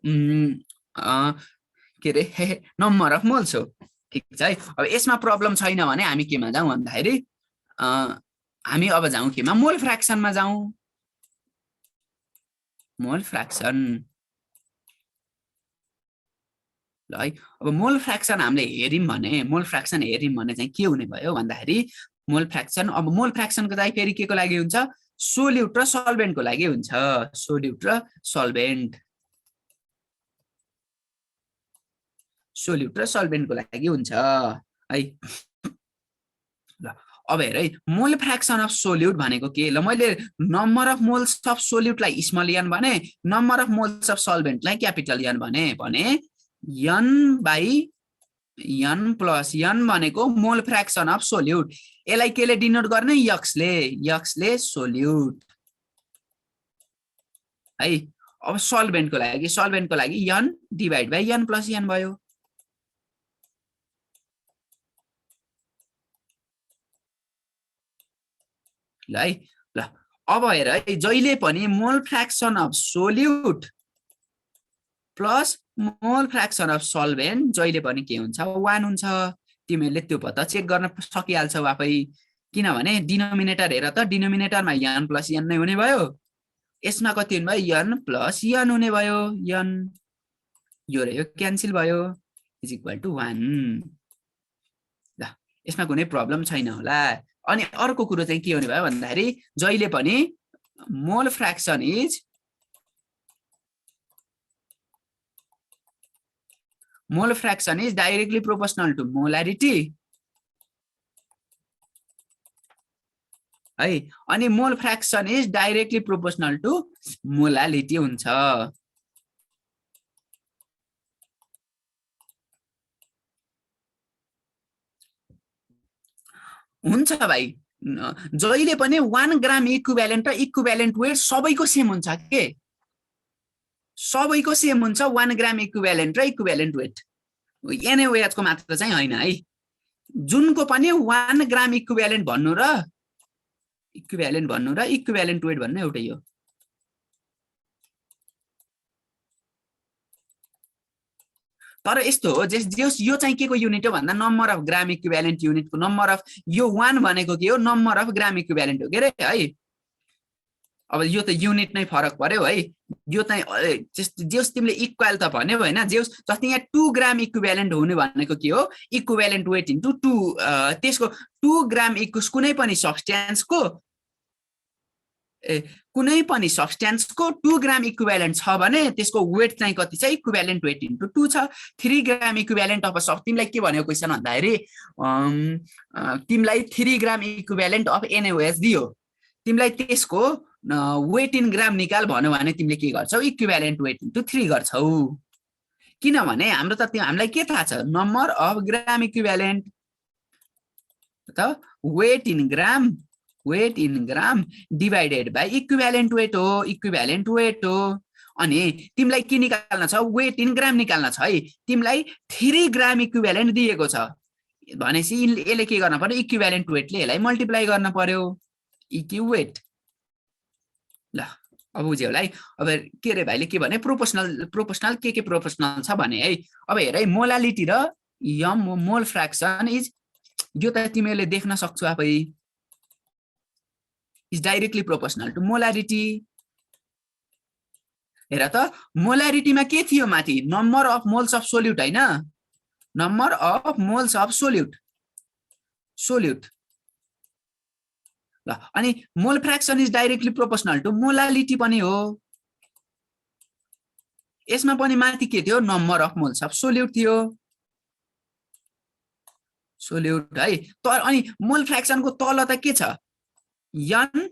के अरे नम्बर अफ मोल्स हो। ठिक छ है। अब यसमा प्रब्लम छैन भने हामी केमा जाउँ भन्दाखेरि हामी अब जाउँ केमा? मोल फ्र्याक्सनमा जाउँ। मोल फ्र्याक्सन ल है। अब मोल फ्र्याक्सन हामीले हेर्यौं भने चाहिँ के हुने भयो भन्दाखेरि मोल फ्र्याक्सन, अब मोल फ्र्याक्सनको चाहिँ फेरि के को लागि हुन्छ? सोल्युट र सल्भेन्टको लागि हुन्छ। सोल्युट र सल्भेन्ट, सोल्युट र सल्भेन्टको लागि हुन्छ है। ल अब हेर है, मोल फ्र्याक्सन अफ सोल्युट भनेको के? ल मैले नम्बर अफ मोल्स अफ सोल्युटलाई स्मल एन भने, नम्बर अफ मोल्स अफ सल्भेन्टलाई क्यापिटल एन भने n by an plus n भनेको मोल फ्र्याक्सन अफ सोल्युट। यसलाई केले डिनोट गर्ने? यक्सले सोल्युट है। अब सल्भेन्टको लागि N divide by an plus N भयो। ल है। ल अब हेर है, जहिले पनि mole fraction of solute plus mole fraction of solvent जहिले पनि के हुन्छ? 1 हुन्छ। तिमीहरूले त्यो पत्ता चेक गर्न सकिहाल्छौ आफै, किनभने डिनोमिनेटर हेर त, डिनोमिनेटरमा एन प्लस एन नै हुने भयो, यसमा कति हुने भयो? एन प्लस एन हुने भयो। एन यो र यो क्यान्सल भयो, इज इक्वल टु 1। ल यसमा कुनै प्रब्लम छैन होला। अनि अर्को कुरो चाहिँ के हुने भयो भन्दाखेरि जहिले पनि mole fraction is directly proportional to molarity है। अनि mole fraction is directly proportional to molality हुन्छ। हुन्छ भाइ, जहिले पनि 1 ग्राम इक्विभ्यालेन्ट र इक्विभ्यालेन्ट वेट सबैको सेम हुन्छ के? सबैको सेम हुन्छ 1 ग्राम इक्विभ्यालेन्ट र इक्विभ्यालेन्ट वेट। एनएओएच को मात्र चाहिँ हैन है। जुनको पनि 1 ग्राम इक्विभ्यालेन्ट भन्नु र इक्विभ्यालेन्ट वेट भन्नु एउटै हो। तर यस्तो हो, जस यो चाहिँ के को युनिट हो भन्दा नम्बर अफ ग्राम इक्विभ्यालेन्ट युनिटको नम्बर अफ, यो 1 भनेको के हो? नम्बर अफ ग्राम इक्विभ्यालेन्ट हो के रे है। अब यो त युनिट नै फरक पर्यो है। यो चाहिँ जेस तिमीले इक्वल त भन्यौ हैन, जेस जस्तै यहाँ 2 ग्राम इक्विभ्यालेन्ट हुने भनेको के हो? इक्विभ्यालेन्ट वेट इन्टु 2, त्यसको 2 ग्राम कुनै पनि सब्स्टेन्सको कुनै पनि सब्स्टेन्सको 2 ग्राम इक्विभ्यालेन्ट छ भने त्यसको वेट चाहिँ कति छ? इक्विभ्यालेन्ट वेट इन्टु 2 छ। 3 ग्राम इक्विभ्यालेन्ट अफ तिमीलाई के भन्यो क्वेसन भन्दाखेरि तिमीलाई 3 ग्राम इक्विभ्यालेन्ट अफ एनएओएच दियो, तिमीलाई त्यसको वेट इन ग्राम निकाल भन्यो भने तिमीले के गर्छौ? इक्विभ्यालेन्ट वेट इन्टु 3 गर्छौ। किनभने हाम्रो त हामीलाई के थाहा छ? नम्बर अफ ग्राम इक्विभ्यालेन्ट त weight in gram divided by equivalent weight हो। अनि तिमीलाई के निकाल्न छ? वेट इन ग्राम निकाल्न छ है। तिमीलाई 3 ग्राम इक्विभ्यालेन्ट दिएको छ भनेपछि यसले के गर्न पर्यो? इक्विभ्यालेन्ट वेटले यसलाई मल्टिप्लाई गर्न पर्यो, इक्यु वेट। ल अब बुझ्यौ होला है। अब के रे भाइले के भने? प्रोपोर्सनल के प्रोपोर्सनल छ भने है। अब हेर है, मोलालिटी र मोल फ्र्याक्सन इज, यो त तिमीले देख्न सक्छौ आफै, is directly proportional to molarity. हेर त, मोलारिटीमा के थियो माथि? Number of moles of solute हैन, number of moles of solute. ल अनि mole fraction is directly proportional to molality पनि हो। यसमा पनि माथि के थियो? Number of moles of solute थियो, सोल्युट है। तर अनि मोल फ्र्याक्सनको तल त के छ? एन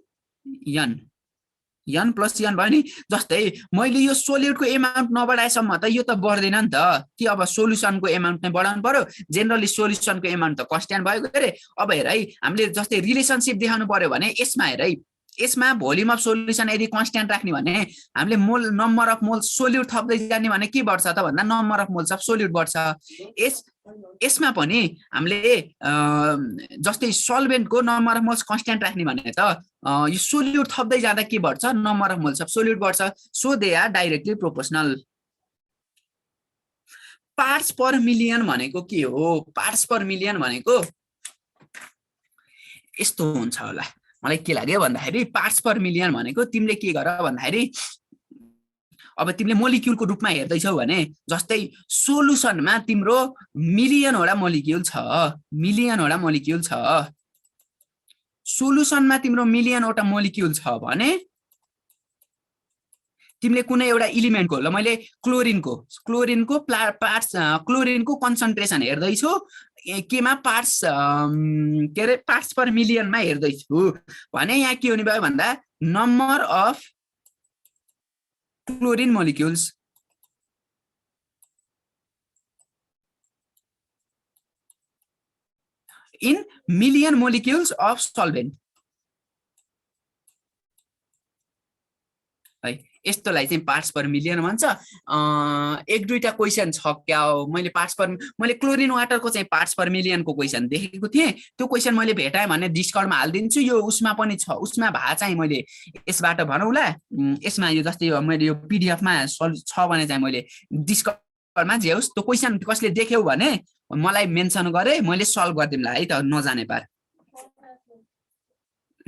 n प्लस n भयो नि। जस्तै मैले यो सोल्युटको एमाउन्ट नबढाएसम्म त यो त बढ्दैन नि त, कि अब सोल्युसनको एमाउन्ट नै बढाउनु पर्यो। जेनरली सोल्युसनको एमाउन्ट त कन्स्ट्यान्ट भएको अरे। अब हेर है, हामीले जस्तै रिलेसनसिप देखाउनु पर्यो भने यसमा हेर है, यसमा भोल्युम अफ सोल्युसन यदि कन्स्ट्यान्ट राख्ने भने हामीले मोल नम्बर अफ मोल सोल्युट थप्दै जाने भने के बढ्छ त भन्दा number of moles of solute बढ्छ। यसमा पनि हामीले जस्तै सल्भेन्टको नम्बर अफ मोल्स कन्स्ट्यान्ट राख्ने भने त यो सोल्युट थप्दै जाँदा के बढ्छ, number of moles of solute बढ्छ। So they are directly proportional. Parts per million भनेको के हो? पार्ट्स पर मिलियन भनेको यस्तो हुन्छ होला, मलाई के लाग्यो भन्दाखेरि पार्ट्स पर मिलियन भनेको तिमीले के गर भन्दाखेरि अब तिमीले मोलिक्युलको रूपमा हेर्दैछौ भने जस्तै सोलुसनमा तिम्रो मिलियनवटा मोलिक्युल छ, मिलियनवटा मोलिक्युल छ। सोलुसनमा तिम्रो मिलियनवटा मोलिक्युल छ भने तिमीले कुनै एउटा एलिमेन्टको, ल मैले क्लोरिनको पार्ट्स क्लोरिनको कन्सन्ट्रेसन हेर्दैछु केमा पार्ट्स के अरे पार्ट्स पर मिलियनमा हेर्दैछु भने यहाँ के हुने भयो भन्दा number of chlorine molecules in million molecules of solvent है। यस्तोलाई चाहिँ पार्ट्स पर मिलियन भन्छ। एक दुईटा क्वेसन छ क्या हो, मैले क्लोरिन वाटरको चाहिँ पार्ट्स पर मिलियनको क्वेसन देखेको थिएँ। त्यो क्वेसन मैले भेटाएँ भने डिस्कर्डमा हालिदिन्छु। यो उसमा पनि छ, उसमा भए चाहिँ मैले यसबाट भनौँला, यसमा यो जस्तै मैले यो पिडिएफमा छ भने चाहिँ मैले डिस्कर्डमा जे होस् त्यो क्वेसन कसले देख्यौ भने मलाई मेन्सन गरे, मैले सल्भ गरिदिउँला है त, नजाने पार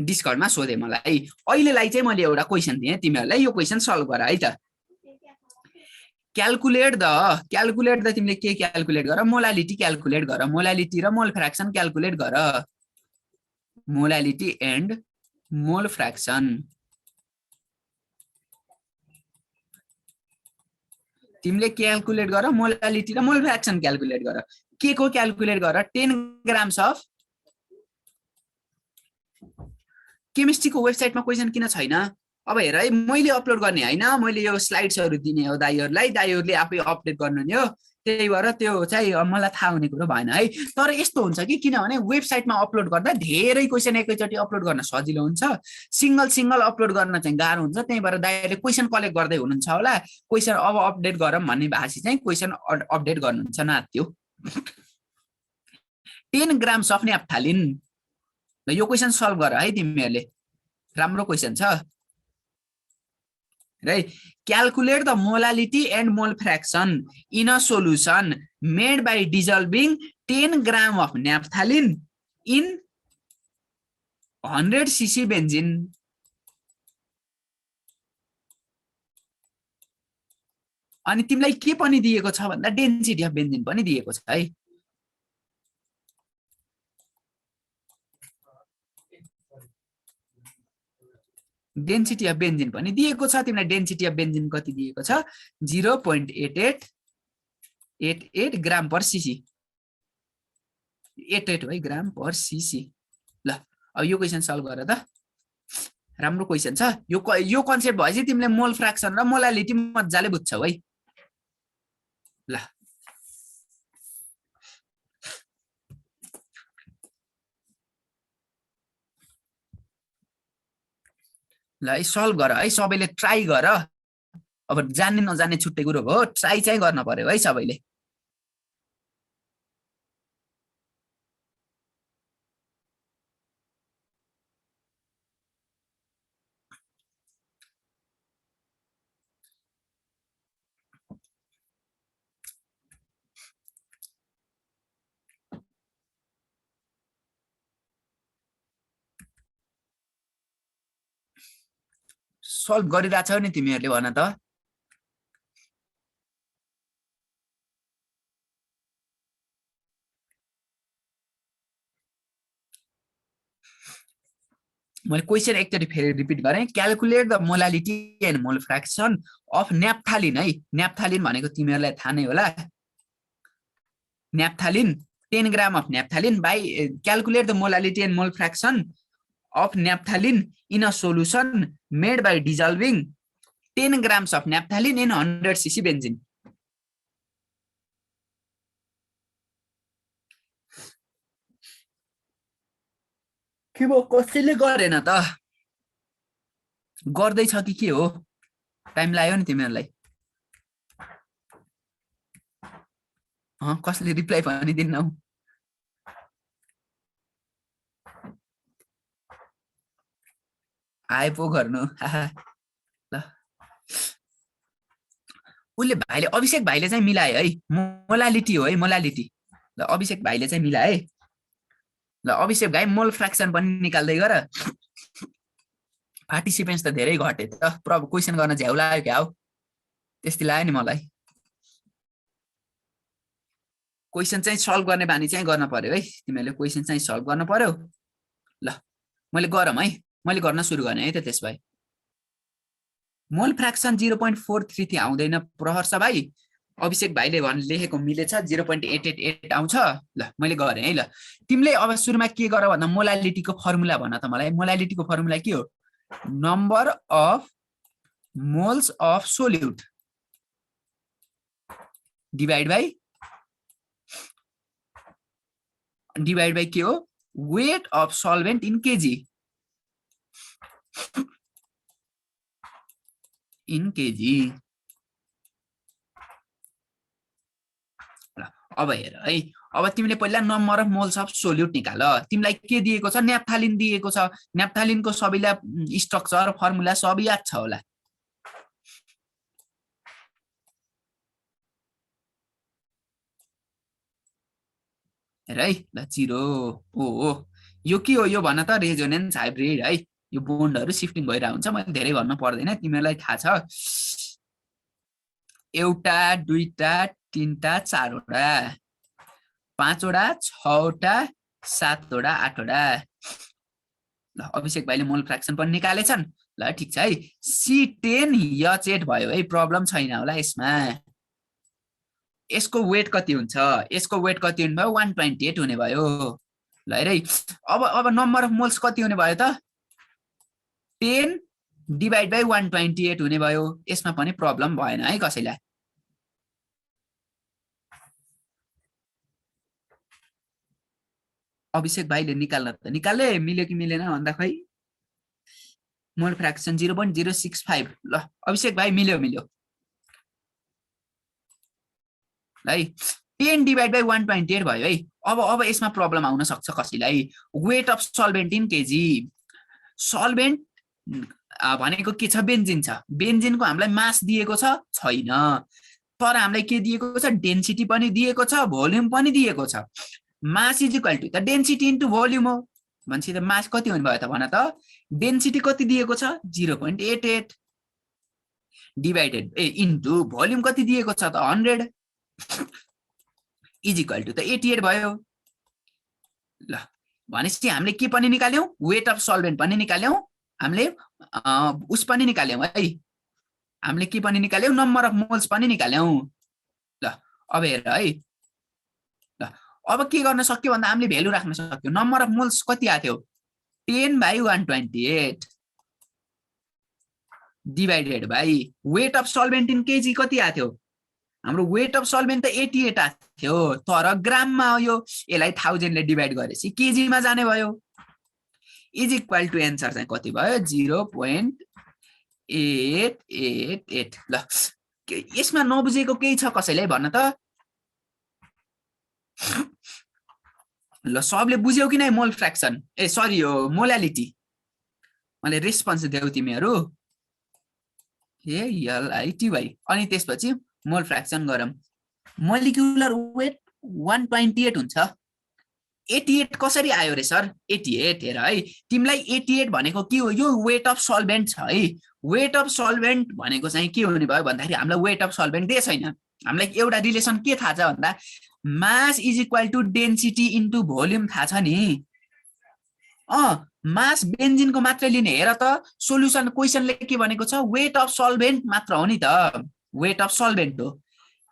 डिस्कर्डमा सोधे मलाई। अहिलेलाई चाहिँ मैले एउटा क्वेसन दिएँ तिमीहरूलाई, यो क्वेसन सल्भ गर है त। क्याल्कुलेट द तिमीले के क्याल्कुलेट गर? मोलालिटी क्याल्कुलेट गर, मोलालिटी र मोल फ्र्याक्सन क्याल्कुलेट गर, मोलालिटी एन्ड मोल फ्र्याक्सन। तिमीले क्याल्कुलेट गर, मोलालिटी र मोल फ्र्याक्सन क्याल्कुलेट गर। के को क्याल्कुलेट गर? 10 ग्राम्स अफ केमिस्ट्रीको वेबसाइटमा क्वेसन किन छैन? अब हेर है, मैले अपलोड गर्ने होइन, मैले यो स्लाइड्सहरू दिने हो दाइहरूलाई, दाइहरूले आफै अपडेट गर्नु नि हो। त्यही भएर त्यो चाहिँ मलाई थाहा हुने कुरो भएन है। तर यस्तो हुन्छ कि किनभने वेबसाइटमा अपलोड गर्दा धेरै क्वेसन एकैचोटि अपलोड गर्न सजिलो हुन्छ, सिंगल अपलोड गर्न चाहिँ गाह्रो हुन्छ। त्यही भएर दाइहरूले क्वेसन कलेक्ट गर्दै हुनुहुन्छ होला, क्वेसन अब अपडेट गरौँ भन्ने भाषी चाहिँ क्वेसन अपडेट गर्नुहुन्छ नात्यो। 10 ग्राम्स अफ न्याफ्थालिन, यो क्वेसन सल्भ गर है तिमीहरूले, राम्रो क्वेसन छ है। Calculate the molality and mole fraction in a solution made by dissolving 10 gram of naphthalene in 100 cc benzene. अनि तिमीलाई के पनि दिएको छ भन्दा डेन्सिटी अफ बेन्जिन पनि दिएको छ है। डेन्सिटी अफ बेन्जिन पनि दिएको छ तिमीलाई। डेन्सिटी अफ बेन्जिन कति दिएको छ? 0.8888 ग्राम पर सीसी, 88 है ग्राम पर सीसी। ल अब यो क्वेसन सल्भ गर त, राम्रो क्वेसन छ। यो कन्सेप्ट भएपछि तिमीले मोल फ्र्याक्सन र मोलालिटी मजाले बुझ्छौ है। ल ल सल्भ गर है, सबैले ट्राई गर। अब जान्ने नजान्ने छुट्टै कुरो हो, ट्राई चाहिँ गर्न पर्यो है सबैले। सल्भ गरिरहेछौ नि तिमीहरूले भन त। मैले क्वेसन एकचोटि फेरि रिपिट गरेँ। Calculate the molality and mole fraction of naphthalene है। न्याफ्थालिन भनेको तिमीहरूलाई थाहा नै होला। Naphthalene 10 gram of naphthalene by calculate the molality and mole fraction of naphthalene in a solution made by dissolving 10 grams of naphthalene in 100 cc benzene. के भयो कसैले गरेन त गर्दै छ कि के हो टाइम लाग्यो नि तिमीहरुलाई कसले रिप्लाई पनि दिन्न आए पो गर्नु ल उले भाइले अभिषेक भाइले चाहिँ मिलाए है मोलालिटी हो है मोलालिटी ल अभिषेक भाइले चाहिँ मिलाए ल अभिषेक भाइ मोल फ्र्याक्सन पनि निकाल्दै गर पार्टिसिपेन्ट्स त धेरै घटे त प्रब क्वेशन गर्न झ्याउ लाग्यो क्या हो त्यस्तै लाग्यो नि मलाई क्वेशन चाहिँ सल्भ गर्ने बानी चाहिँ गर्न पर्यो है तिमीले क्वेशन चाहिँ सल्भ गर्न पर्यो ल मैले गरम है मैले गर्न सुरु गर्ने है त त्यसै मोल फ्र्याक्सन 0.433 आउँदैन प्रहर्ष भाइ अभिषेक भाइले लेखेको मिलेछ 0.888 आउँछ ल मैले गरे है ल तिमीले अब सुरुमा के गर भन्दा मोलालिटीको फर्मुला भन त मलाई मोलालिटीको फर्मुला के हो number of moles of solute divide by के हो weight of solvent in kg अब हेर है अब तिमीले पहिला number of moles of solute निकाल तिमीलाई के दिएको छ न्याफ्थालिन दिएको छ न्याफ्थालिनको सबैलाई स्ट्रक्चर फर्मुला सबै याद छ होला हेर है ल 0 यो के हो यो भन त रेजोनेन्स हाइब्रिड है यो बोन्डहरु शिफ्टिङ भइरा हुन्छ मैले धेरै भन्न पर्दैन तिमीलाई थाहा छ एउटा दुईटा तीनटा चारवटा पाँचवटा छवटा सातवटा आठवटा ल अभिषेक भाइले मोल फ्र्याक्सन पनि निकालेछन् ल ठीक छ है C10 H8 भयो है प्रब्लम छैन होला यसमा यसको वेट कति हुन्छ यसको वेट कति हुने भयो 128 हुने भयो ल हेर है अब नम्बर अफ मोल्स कति हुने भयो त 10 डिवाइड बाइ 128 हुने भयो यसमा पनि प्रब्लम भएन है कसैलाई अभिषेक भाइले निकाल्न त निकाले मिल्यो कि मिलेन भन्दा खै मोल फ्र्याक्सन 0.065 ल अभिषेक भाइ मिल्यो है 10 डिवाइड बाइ 128 भयो है अब यसमा प्रब्लम आउन सक्छ कसैलाई weight of solvent in KG solvent भनेको के छ बेन्जिन छ बेन्जिनको हामीलाई मास दिएको छ छैन तर हामीलाई के दिएको छ डेन्सिटी पनि दिएको छ भोल्युम पनि दिएको छ मास इज इक्वल टु त डेन्सिटी इन्टु भोल्युम हो भन्छ त मास कति हुने भयो त भन त डेन्सिटी कति दिएको छ 0.88 डिवाइडेड इन्टु भोल्युम कति दिएको छ त 100 इज इक्वल टु त 88 भयो ल भनेपछि हामीले के पनि निकाल्यौं वेट अफ सल्भेन्ट पनि निकाल्यौं हामीले उस पनि निकाल्यौं है हामीले के पनि निकाल्यौं नम्बर अफ मोल्स पनि निकाल्यौं ल अब हेर है ल अब के गर्न सक्यो भन्दा हामीले भ्यालु राख्न सक्यो नम्बर अफ मोल्स कति आथ्यो 10 by 128 divided by weight of solvent in KG कति आथ्यो हाम्रो वेट अफ सल्भेन्ट त 88 आथ्यो तर ग्राममा यो यसलाई 1000 ले डिवाइड गरेपछि केजी मा जाने भयो इज इक्वल टु आन्सर चाहिँ कति भयो 0.888 ल यसमा नबुझेको केही छ कसैलाई भन्न त ल सबले बुझ्यौ कि नै मोल फ्र्याक्सन सरी यो मोलालिटी मैले रेस्पोन्स देऊ तिमीहरु LITY अनि त्यसपछि मोल फ्र्याक्सन गरौँ मोलिक्युलर वेट 128 हुन्छ 88 कसरी आयो रे सर 88 हेर है तिमीलाई 88 भनेको के हो यो वेट अफ सल्भेन्ट छ है वेट अफ सल्भेन्ट भनेको चाहिँ के हुने भयो भन्दाखेरि हामीलाई वेट अफ सल्भेन्ट दिए छैन हामीलाई एउटा रिलेसन के थाहा छ भन्दा mass is equal to density into volume थाहा छ नि मास बेन्जिनको मात्र लिने हेर त सोलुसन क्वेशनले के भनेको छ वेट अफ सल्भेन्ट मात्र हो नि त वेट अफ सल्भेन्ट हो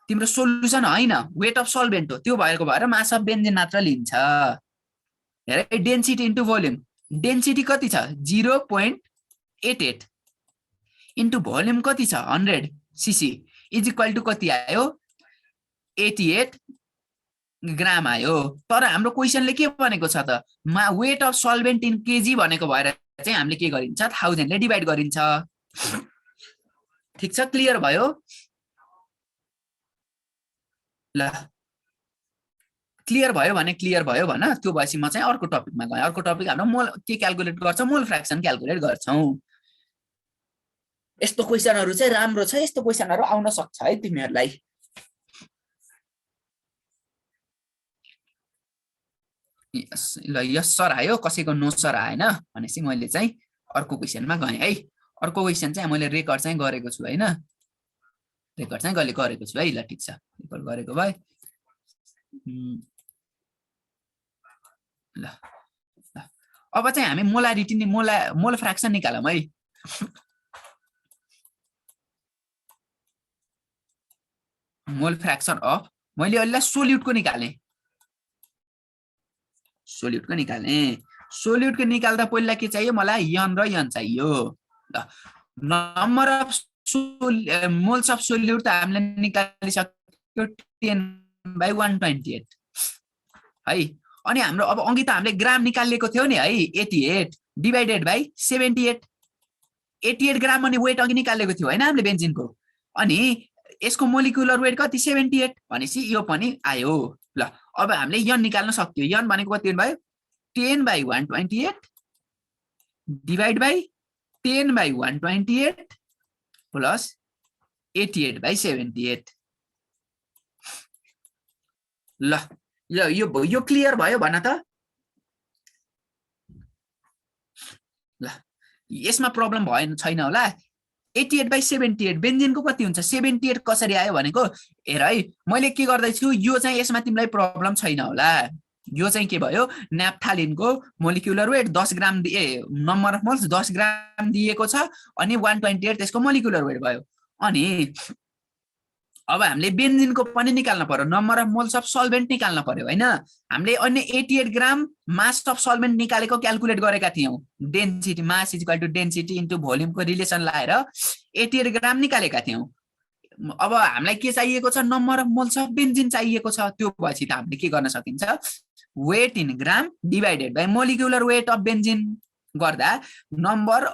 तिम्रो सोलुसन हैन वेट अफ सल्भेन्ट हो त्यो भएको भएर मास अफ बेन्जिन मात्र लिन्छ हेर डेन्सिटी इन्टु भोल्युम डेन्सिटी कति छ 0.88 इन्टु भोल्युम कति छ 100 सीसी इज इक्वल टु कति आयो 88 ग्राम आयो। तर हाम्रो क्वेशनले के भनेको छ त weight of solvent in KG भनेको भएर चाहिँ हामीले के गरिन्छ 1000 ले डिभाइड गरिन्छ। ठीक छ, क्लियर भयो? ल क्लियर भयो भने क्लियर भयो भन। त्यो भएपछि म चाहिँ अर्को टपिकमा गएँ। अर्को टपिक हाम्रो मोल के क्याल्कुलेट गर्छौं, मोल फ्र्याक्सन क्याल्कुलेट गर्छौं। यस्तो क्वेशनहरु चाहिँ राम्रो छ, यस्तो क्वेशनहरु आउन सक्छ है तिमीहरुलाई। ल यस सर आयो, कसैको नो सर आएन भनेपछि मैले चाहिँ अर्को क्वेशनमा गएँ है। अर्को क्वेशन चाहिँ मैले रेकर्ड चाहिँ गरेको छु हैन, रेकर्ड चाहिँ गरेको छु है। ल ठीक छ, रेकर्ड गरेको भए ल अब चाहिँ हामी मोलारिटी नि मोल फ्र्याक्सन निकालौं है। मोल फ्र्याक्सन अफ मैले अहिले सोल्युटको निकालेँ, सोल्युटको निकाल्दा पहिला के चाहियो मलाई यन र यन चाहियो। ल नम्बर अफ मोल्स अफ सोल्युट त हामीले निकालिसक्यो 10/128 है। अनि हाम्रो अब अघि त हामीले ग्राम निकालेको थियो नि है 88 डिवाइडेड बाइ 78 88 ग्राम अनि वेट अघि निकालेको थियो हैन हामीले बेन्जिनको। अनि यसको मोलिकुलर वेट कति 78 भनेपछि यो पनि आयो। ल अब हामीले यन निकाल्न सक्यो। यन भनेको कति भयो 10/128 डिवाइड बाइ 10/128 प्लस 88/78। ल यो क्लियर भयो भन त। ल यसमा प्रब्लम भएन छैन होला। 88/78 बेन्जिनको कति हुन्छ 78 कसरी आयो भनेको हेर है। मैले के गर्दै छु यो चाहिँ यसमा तिमीलाई प्रब्लम छैन होला। यो चाहिँ के भयो न्याफ्थालिनको molecular weight 10 gram number of moles 10 gram दिएको छ अनि 128 त्यसको मोलिकुलर वेट भयो। अनि अब हामीले बेन्जिनको पनि निकाल्न पर्यो, number of moles of solvent निकाल्न पर्यो हैन। हामीले अन्य 88 ग्राम मास अफ सल्भेन्ट निकालेको क्याल्कुलेट गरेका थियौं। Density mass is equal to density into भोल्युमको रिलेसन लाएर 88 ग्राम निकालेका थियौं। अब हामीलाई के चाहिएको छ number of moles of benzene चाहिएको छ। त्यो भएपछि त हामीले के गर्न सकिन्छ weight in gram divided by molecular weight of benzene गर्दा number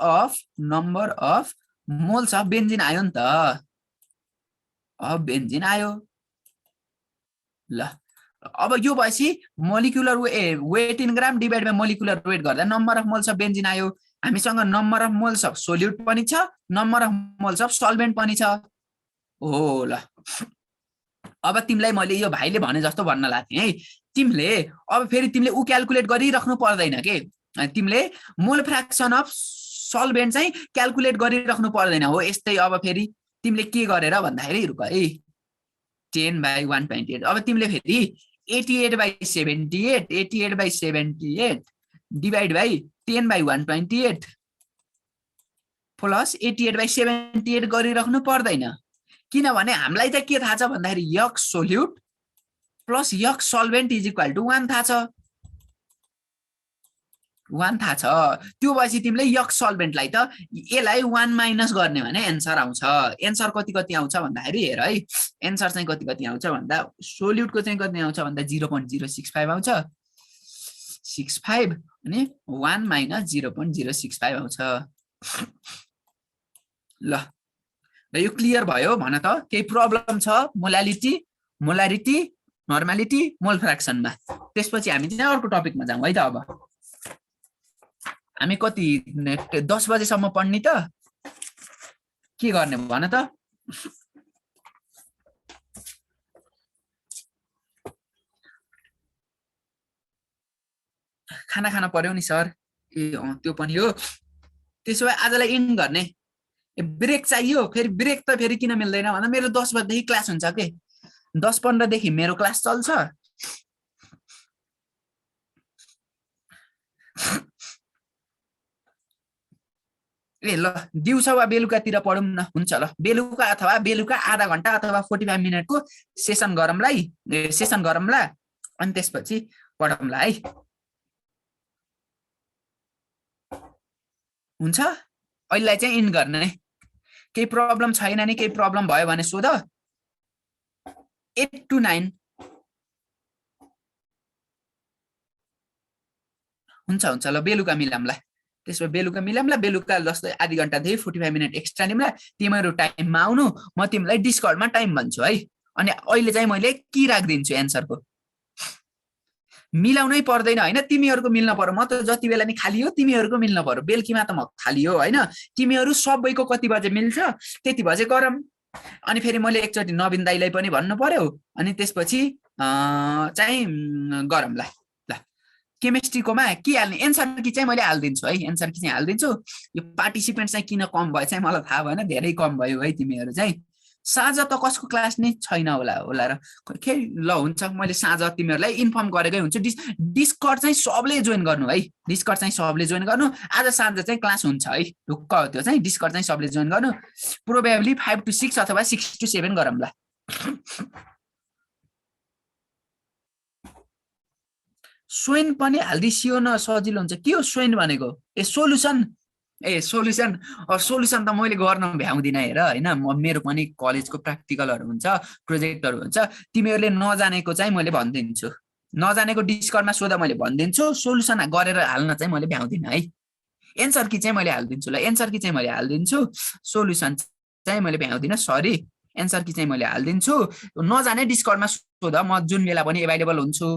of moles of benzene आयो नि त। अब बेन्जिन आयो। ल अब यो भएपछि molecular weight in gram divide by molecular weight गर्दा number of moles of benzene आयो। हामीसँग number of moles of solute पनि छ, number of moles of solvent पनि छ। हो ल अब तिमीलाई मैले यो भाइले भने जस्तो भन्न लाग्थेँ है। तिमीले अब फेरि तिमीले उ क्याल्कुलेट गरिराख्नु पर्दैन के। तिमीले मोल फ्र्याक्सन अफ सल्भेन्ट चाहिँ क्याल्कुलेट गरिराख्नु पर्दैन हो। यस्तै अब फेरि तिमीले के गरेर भन्दाखेरि रुक है 10/128 अब तिमीले फेरि 88/78 डिवाइड बाइ 10/128 प्लस 88/78 गरिराख्नु पर्दैन। किनभने हामीलाई त के थाहा छ भन्दाखेरि x solute plus x solvent is equal to 1 थाहा छ। 1 थाहा छ। त्यो भएपछि तिमीले यक्स सल्भेन्टलाई त यसलाई 1 माइनस गर्ने भने एन्सर आउँछ। एन्सर कति आउँछ भन्दाखेरि हेर है। एन्सर चाहिँ कति आउँछ भन्दा सोल्युटको चाहिँ कति आउँछ भन्दा 0.065 आउँछ 65 अनि 1 माइनस 0.065 आउँछ। ल यो क्लियर भयो भन त। केही प्रब्लम छ मोलारिटी नर्मालिटी मोल फ्र्याक्सनमा। त्यसपछि हामी चाहिँ अर्को टपिकमा जाउँ है त। अब हामी कति 10 बजेसम्म पढ्ने त के गर्ने भन त। खाना खान पर्यो नि सर। ए त्यो पनि हो। त्यसो भए आजलाई इन्ड गर्ने। ब्रेक चाहियो। फेरि ब्रेक त फेरि किन मिल्दैन भन्दा मेरो 10 बजेदेखि क्लास हुन्छ के। 10:15 देखि मेरो क्लास चल्छ। ए ल दिउँसो वा बेलुकातिर पढौँ न हुन्छ। ल बेलुका आधा घण्टा अथवा 45 मिनटको सेसन गरौँला अनि त्यसपछि पढौँला है। हुन्छ अहिलेलाई चाहिँ इन गर्ने केही प्रब्लम छैन नि केही प्रब्लम भयो भने सोध 8 to 9 हुन्छ ल बेलुका मिलामला त्यसो बेलुका मिलामला बेलुका जस्तै आधी घण्टादेखि 45 मिनट एक्स्ट्रा लिमला तिमीहरू टाइममा आउनु म तिमीलाई डिस्कर्डमा टाइम भन्छु है अनि अहिले चाहिँ मैले की राखिदिन्छु एन्सरको मिलाउनै पर्दैन हैन तिमीहरूको मिल्न पर्यो म त जति बेला नि खाली हो तिमीहरूको मिल्न पर्यो बेलुकीमा त म खाली हो हैन तिमीहरू सबैको कति बजे मिल्छ त्यति बजे गरम अनि फेरि मैले एकचोटि नवीन दाइलाई पनि भन्नु पर्यो अनि त्यसपछि चाहिँ गरम ल केमिस्ट्रीकोमा के हाल्ने एन्सर कि चाहिँ मैले हाल्दिन्छु है एन्सर कि चाहिँ हाल्दिन्छु यो पार्टिसिपेन्ट चाहिँ किन कम भयो चाहिँ मलाई थाहा भएन धेरै कम भयो है तिमीहरू चाहिँ साँझ त कसको क्लास नै छैन होला र के ल हुन्छ मैले साँझ तिमीहरूलाई इन्फर्म गरेकै हुन्छु डिस्कर्ड चाहिँ सबले जोइन गर्नु है डिस्कर्ड चाहिँ सबले जोइन गर्नु आज साँझ चाहिँ क्लास हुन्छ है ढुक्क हो त्यो चाहिँ डिस्कर्ड चाहिँ सबले जोइन गर्नु प्रोबेबली 5 to 6 अथवा 6 to 7 गरौँला सोइन पनि हाल्दिसियो न सजिलो हुन्छ के हो सोइन भनेको सोलुसन सोलुसन त मैले गर्न भ्याउँदिनँ हेर हैन मेरो पनि कलेजको प्र्याक्टिकलहरू हुन्छ प्रोजेक्टहरू हुन्छ तिमीहरूले नजानेको चाहिँ मैले भनिदिन्छु नजानेको डिस्कर्डमा सोधा मैले भनिदिन्छु सोलुसन गरेर हाल्न चाहिँ मैले भ्याउँदिनँ है एन्सर कि चाहिँ मैले हाल्दिन्छु ल एन्सर कि चाहिँ मैले हाल्दिन्छु सोलुसन चाहिँ मैले भ्याउँदिनँ सरी एन्सर कि चाहिँ मैले हाल्दिन्छु नजाने डिस्कर्डमा सोध म जुन बेला पनि एभाइलेबल हुन्छु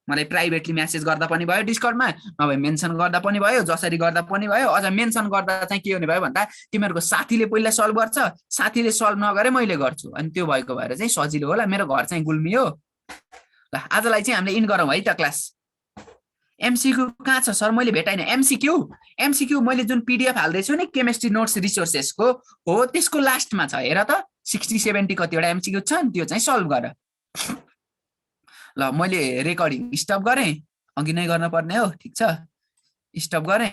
मलाई प्राइभेटली मेसेज गर्दा पनि भयो डिस्कर्डमा नभए मेन्सन गर्दा पनि भयो जसरी गर्दा पनि भयो अझ मेन्सन गर्दा चाहिँ के हुने भयो भन्दा तिमीहरूको साथीले पहिला सल्भ गर्छ साथीले सल्भ नगरे मैले गर्छु अनि त्यो भएको भएर चाहिँ सजिलो होला मेरो घर चाहिँ गुल्मी हो ल आजलाई चाहिँ हामीले इन गरौँ है त क्लास एमसीक्यू कहाँ छ सर मैले भेटाइन एमसीक्यू मैले जुन पीडीएफ हाल्दैछु नि केमिस्ट्री नोट्स रिसोर्सेसको हो त्यसको लास्टमा छ हेर त 60-70 कतिवटा एमसीक्यू छ त्यो चाहिँ सल्भ गर ल मैले रेकर्डिङ स्टप गरेँ अघि नै गर्न पर्ने हो ठीक छ स्टप गरेँ